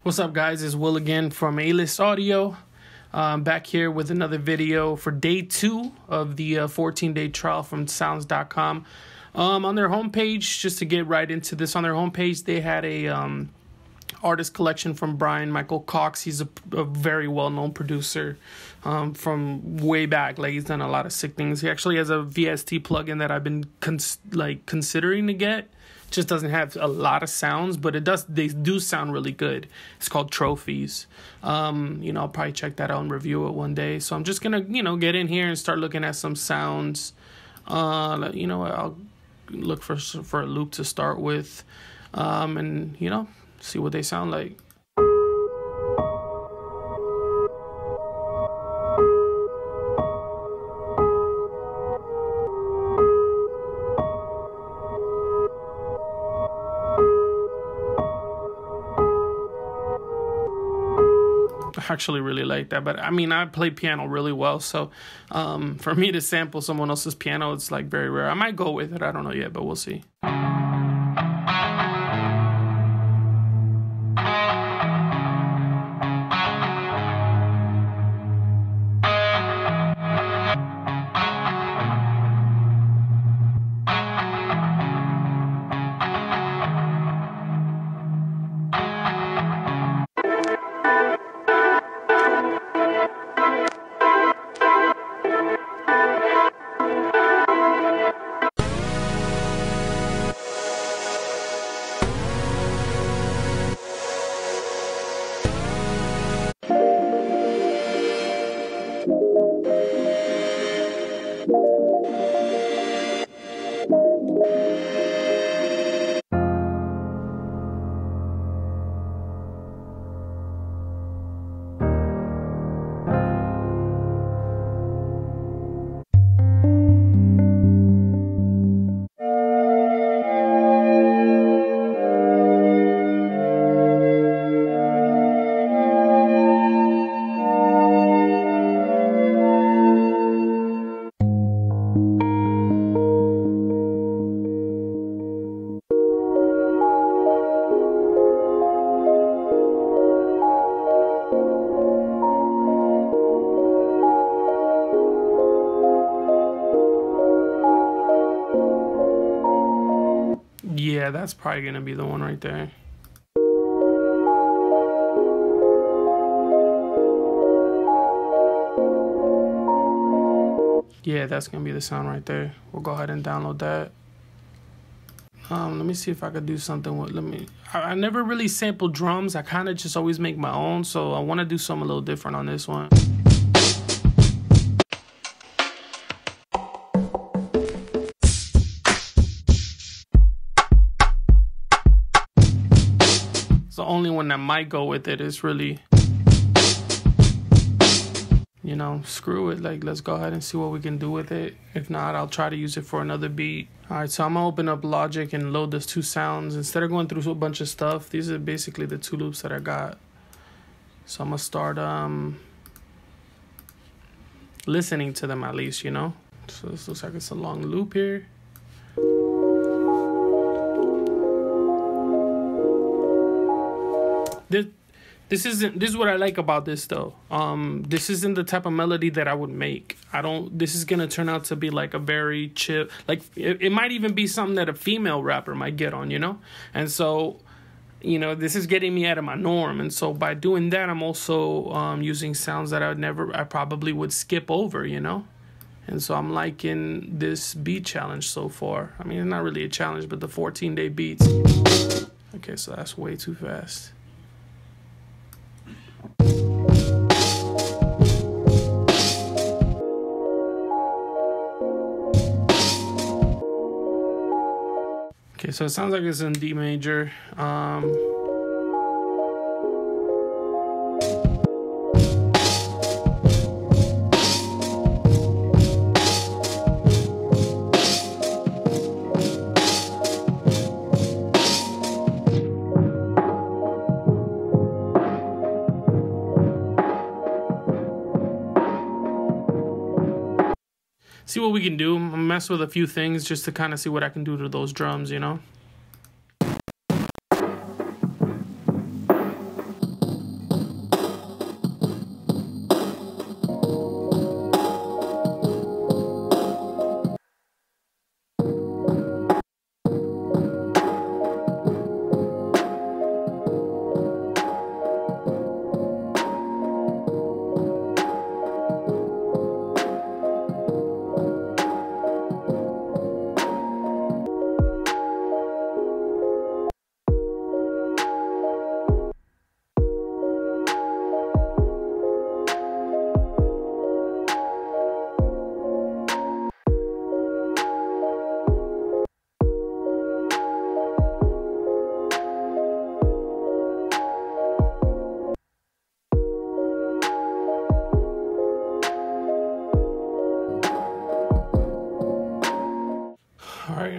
What's up, guys? It's Will again from A-List Audio. Back here with another video for day 2 of the 14-day trial from Sounds.com. On their homepage, just to get right into this, on their homepage they had a artist collection from Brian Michael Cox. He's a very well-known producer from way back. Like, he's done a lot of sick things. He actually has a VST plugin that I've been considering to get. Just doesn't have a lot of sounds, but they do sound really good. It's called Trophies. I'll probably check that out and review it one day. So I'm just gonna get in here and start looking at some sounds. I'll look for a loop to start with, and see what they sound like. I actually really like that, but I mean, I play piano really well, so for me to sample someone else's piano, it's like very rare. I might go with it, I don't know yet, but we'll see. Yeah, that's probably gonna be the one right there. Yeah, that's gonna be the sound right there. We'll go ahead and download that. Let me see if I could do something with, I never really sample drums. I kind of just always make my own, so I want to do something a little different on this one. The only one that might go with it is really, screw it. Like, let's go ahead and see what we can do with it. If not, I'll try to use it for another beat. All right, so I'm gonna open up Logic and load those 2 sounds. Instead of going through a bunch of stuff, these are basically the 2 loops that I got. So I'm gonna start listening to them at least, So this looks like it's a long loop here. This is what I like about this though. This isn't the type of melody that I would make. This is gonna turn out to be like a very chill, like it might even be something that a female rapper might get on, And so, this is getting me out of my norm. And so by doing that, I'm also using sounds that I probably would skip over, And so I'm liking this beat challenge so far. I mean, it's not really a challenge, but the 14-day beats. Okay, so that's way too fast. Okay, so it sounds like it's in D major. see what we can do. I'm mess with a few things just to kind of see what I can do to those drums, you know?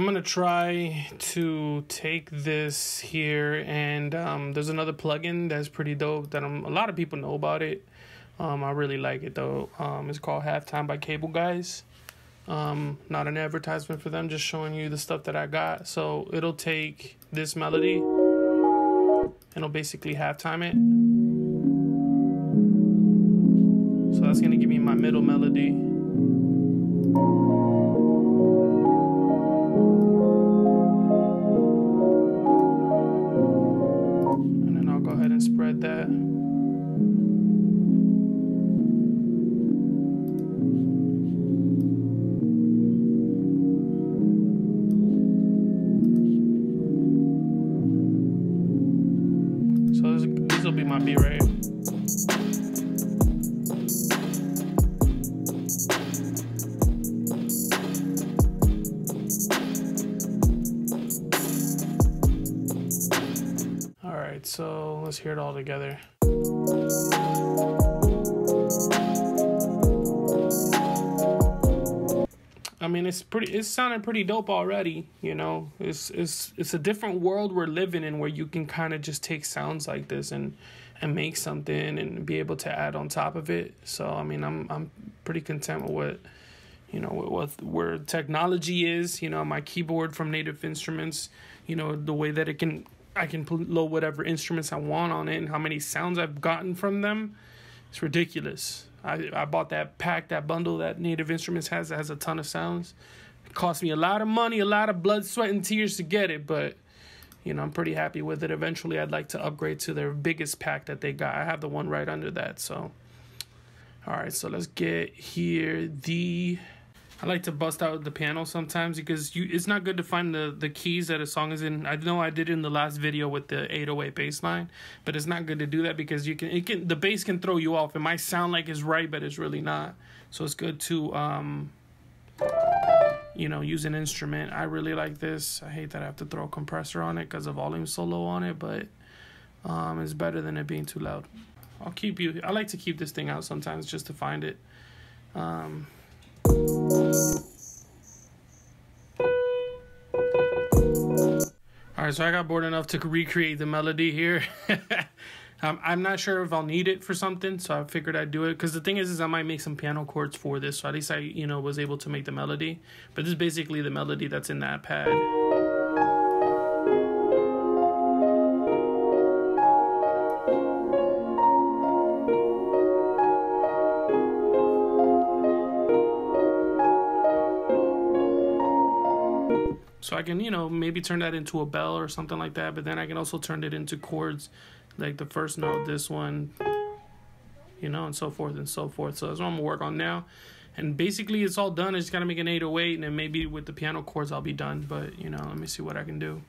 I'm gonna try to take this here, and there's another plugin that's pretty dope that a lot of people know about it. I really like it though. It's called Halftime by Cable Guys. Not an advertisement for them, just showing you the stuff that I got. So it'll take this melody and it'll basically halftime it. So that's gonna give me my middle melody. Spread that. So this will be my beat right here. So let's hear it all together. I mean, it's sounding pretty dope already, you know. It's a different world we're living in, where you can kind of just take sounds like this and make something and be able to add on top of it. So I mean, I'm pretty content with what, you know, with where technology is. You know, my keyboard from Native Instruments, you know, the way that I can load whatever instruments I want on it, and how many sounds I've gotten from them, it's ridiculous. I bought that pack, that bundle that Native Instruments has that has a ton of sounds. It cost me a lot of money, a lot of blood, sweat, and tears to get it, but you know, I'm pretty happy with it. Eventually, I'd like to upgrade to their biggest pack that they got. I have the one right under that, so. All right, so let's get here I like to bust out the piano sometimes because it's not good to find the keys that a song is in. I know I did it in the last video with the 808 bass line, but it's not good to do that because the bass can throw you off. It might sound like it's right, but it's really not. So it's good to you know, use an instrument. I really like this. I hate that I have to throw a compressor on it because the volume's so low on it, but it's better than it being too loud. I like to keep this thing out sometimes just to find it. Alright, so I got bored enough to recreate the melody here. I'm not sure if I'll need it for something, so I figured I'd do it. Because the thing is I might make some piano chords for this, so at least I, you know, was able to make the melody. But this is basically the melody that's in that pad. So I can, you know, maybe turn that into a bell or something like that, but then I can also turn it into chords, like the first note, this one, you know, and so forth and so forth. So that's what I'm gonna work on now. And basically it's all done. I just gotta make an 808, and then maybe with the piano chords I'll be done. But, you know, let me see what I can do.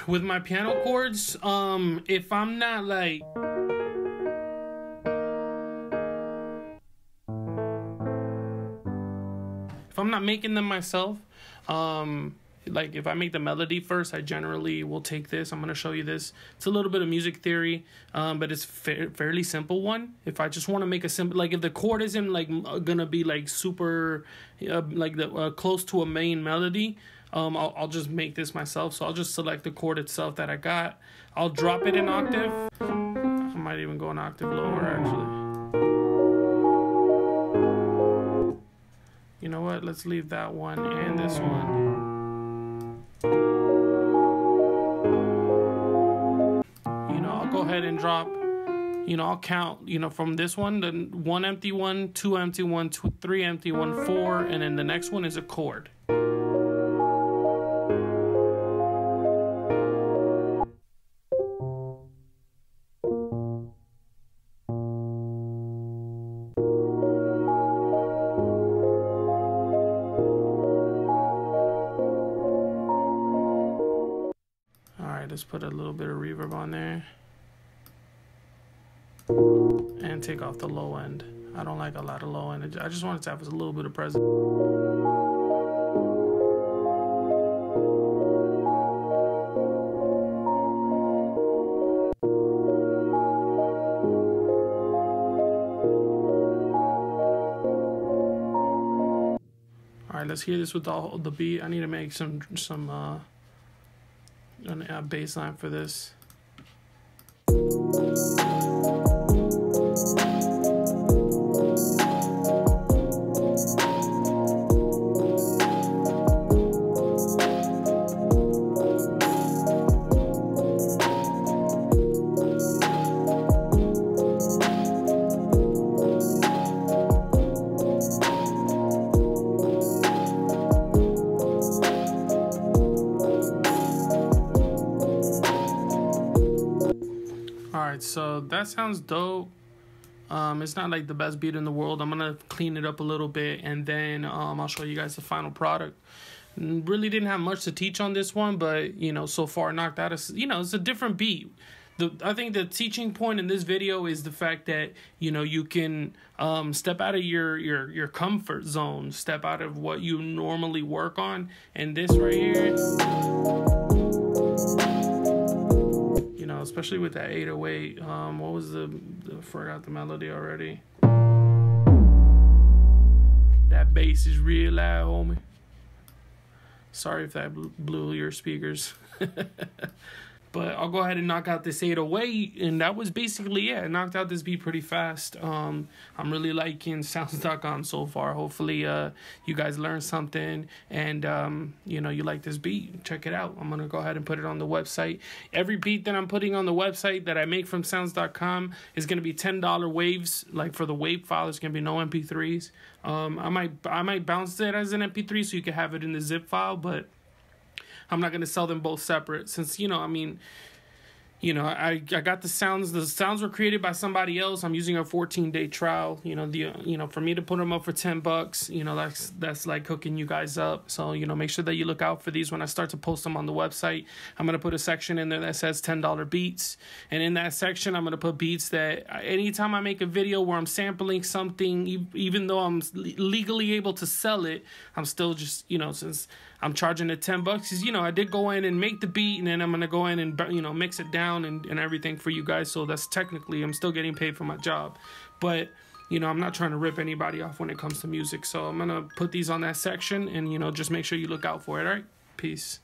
With my piano chords, if I'm not like... if I'm not making them myself, like if I make the melody first, I generally will take this. I'm going to show you this. It's a little bit of music theory, but it's fairly simple one. If I just want to make a simple, like if the chord isn't like going to be like super, like the close to a main melody, I'll just make this myself. So I'll just select the chord itself that I got. I'll drop it an octave. I might even go an octave lower actually. You know what? Let's leave that one and this one. You know, I'll go ahead and drop, you know, I'll count, you know, from this one, the 1 empty one, 2 empty one, 3 empty one, 4, and then the next one is a chord. Let's put a little bit of reverb on there and take off the low end. I don't like a lot of low end. I just want it to have a little bit of presence. All right, right, let's hear this with the beat. I need to make some a bass line for this. Alright, so that sounds dope. It's not like the best beat in the world. I'm gonna clean it up a little bit, and then I'll show you guys the final product. Really didn't have much to teach on this one, but you know, so far knocked out it's a different beat. I think the teaching point in this video is the fact that, you know, you can step out of your comfort zone, step out of what you normally work on, and this right here, you know, especially with that 808, what was I forgot the melody already. That bass is real loud, homie. Sorry if that blew your speakers. But I'll go ahead and knock out this 808, and that was basically it. I knocked out this beat pretty fast. I'm really liking Sounds.com so far. Hopefully you guys learned something, and you know, you like this beat. Check it out. I'm gonna go ahead and put it on the website. Every beat that I'm putting on the website that I make from Sounds.com is gonna be $10 waves. Like for the wave file, there's gonna be no MP3s. I might bounce it as an MP3 so you can have it in the zip file, but I'm not going to sell them both separate since, you know, I mean, you know, I got the sounds were created by somebody else. I'm using a 14-day trial, you know, for me to put them up for $10, you know, that's like hooking you guys up. So, you know, make sure that you look out for these when I start to post them on the website. I'm going to put a section in there that says $10 beats. And in that section, I'm going to put beats that anytime I make a video where I'm sampling something, even though I'm legally able to sell it, I'm still just, you know, since I'm charging it $10, because, you know, I did go in and make the beat, and then I'm going to go in and, you know, mix it down and everything for you guys. So that's technically, I'm still getting paid for my job. But, you know, I'm not trying to rip anybody off when it comes to music. So I'm going to put these on that section, and, you know, just make sure you look out for it. All right? Peace.